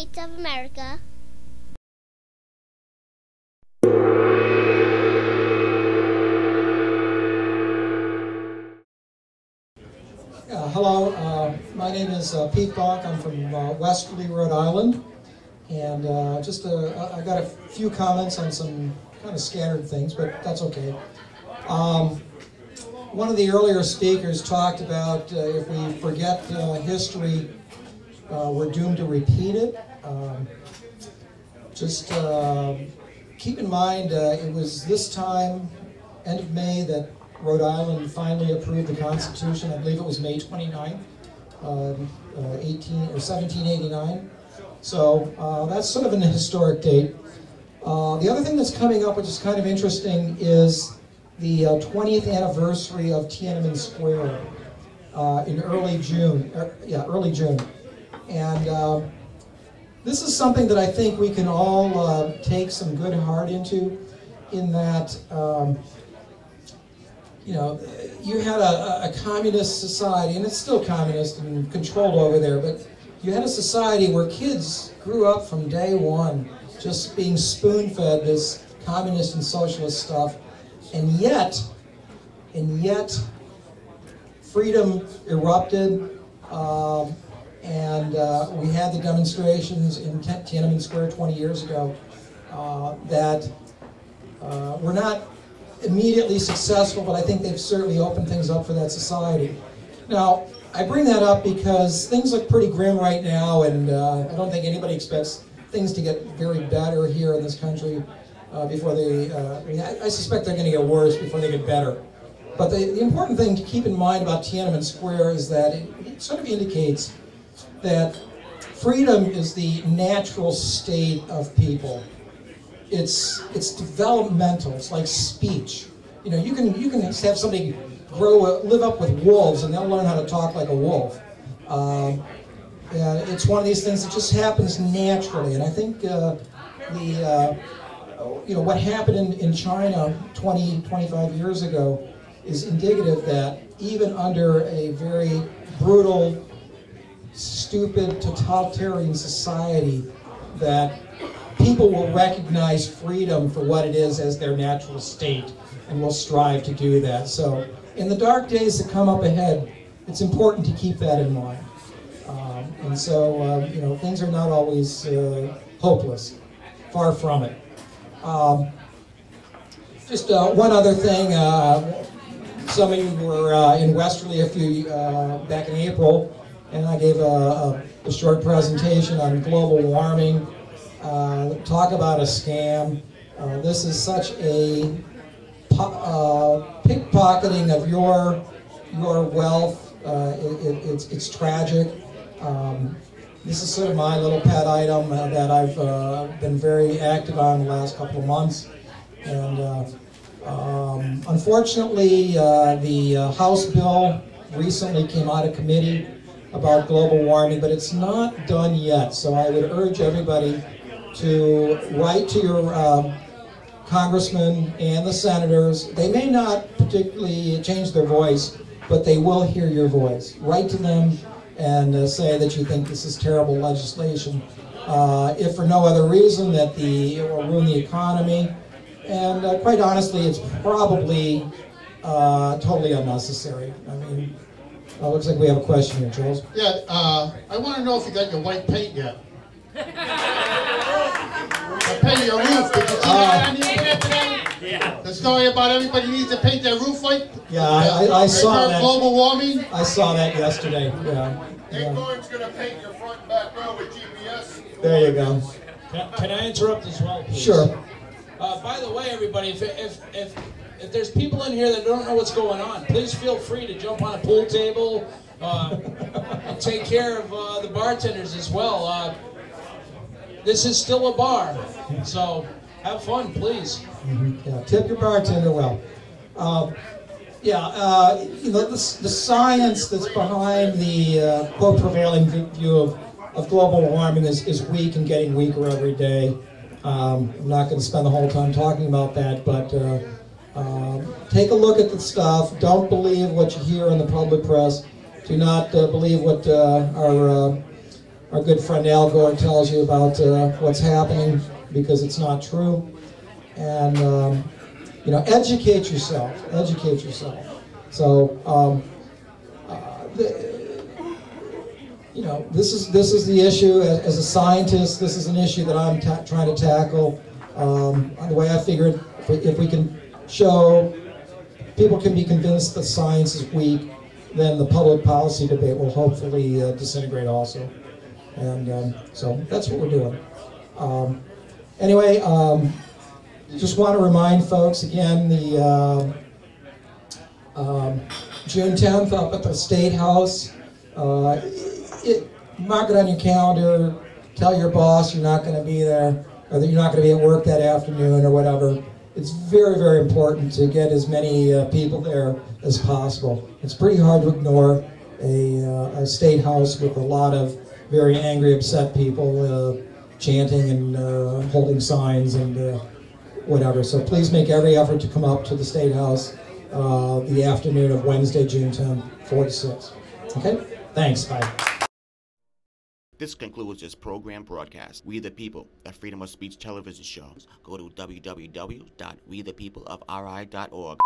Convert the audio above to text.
States of America. Hello, my name is Pete Bonk. I'm from Westerly, Rhode Island, and I got a few comments on some kind of scattered things, but that's okay. One of the earlier speakers talked about if we forget history, we're doomed to repeat it. Keep in mind, it was this time, end of May, that Rhode Island finally approved the Constitution. I believe it was May 29th, 1789. So that's sort of an historic date. The other thing that's coming up, which is kind of interesting, is the 20th anniversary of Tiananmen Square in early June. Early June. And this is something that I think we can all take some good heart into, in that you had a communist society, and it's still communist and controlled over there, but you had a society where kids grew up from day one just being spoon-fed this communist and socialist stuff, and yet freedom erupted, and we had the demonstrations in Tiananmen Square 20 years ago that were not immediately successful, but I think they've certainly opened things up for that society. Now, I bring that up because things look pretty grim right now, and I don't think anybody expects things to get very better here in this country before they, I suspect they're going to get worse before they get better. But the important thing to keep in mind about Tiananmen Square is that it sort of indicates that freedom is the natural state of people. It's developmental. It's like speech. You know, you can have somebody live up with wolves, and they'll learn how to talk like a wolf. And it's one of these things that just happens naturally. And I think what happened in China 25 years ago is indicative that even under a very brutal, stupid, totalitarian society, that people will recognize freedom for what it is as their natural state, and will strive to do that. So in the dark days that come up ahead, it's important to keep that in mind. Things are not always hopeless. Far from it. One other thing. Some of you were in Westerly back in April, and I gave a short presentation on global warming. Talk about a scam. This is such a pickpocketing of your wealth. It's tragic. This is sort of my little pet item that I've been very active on the last couple of months. And unfortunately, the House bill recently came out of committee about global warming, but it's not done yet. So I would urge everybody to write to your congressmen and the senators. They may not particularly change their voice, but they will hear your voice. Write to them and say that you think this is terrible legislation, if for no other reason that it will ruin the economy. And quite honestly, it's probably totally unnecessary. I mean, looks like we have a question here, Charles. Yeah, I want to know if you got your white paint yet. Paint your roof. Did you see that on the internet today? Yeah. The story about everybody needs to paint their roof white? Yeah, I saw that. Global warming? I saw that yesterday. Yeah. Inglewood's going to paint your front and back door with GPS. There you go. Can I interrupt as well, please? Sure. By the way, everybody, if there's people in here that don't know what's going on, please feel free to jump on a pool table and take care of the bartenders as well. This is still a bar, so have fun, please. Yeah, tip your bartender well. The science that's behind the quote prevailing view of global warming is weak and getting weaker every day. I'm not going to spend the whole time talking about that, but take a look at the stuff. Don't believe what you hear in the public press. Do not believe what our our good friend Al Gore tells you about what's happening, because it's not true. And you know, educate yourself. Educate yourself. So you know, this is the issue. As a scientist, this is an issue that I'm trying to tackle. The way I figured, if we can show people can be convinced that science is weak, then the public policy debate will hopefully disintegrate also. And so that's what we're doing. Anyway, just want to remind folks again, the June 10th up at the State House. Mark it on your calendar. Tell your boss you're not going to be there, or that you're not going to be at work that afternoon, or whatever. It's very, very important to get as many people there as possible. It's pretty hard to ignore a State House with a lot of very angry, upset people chanting and holding signs and whatever. So please make every effort to come up to the State House the afternoon of Wednesday, June 10th, 4 to 6. Okay? Thanks. Bye. This concludes this program broadcast. We the People, a freedom of speech television show. Go to www.wethepeopleofri.org.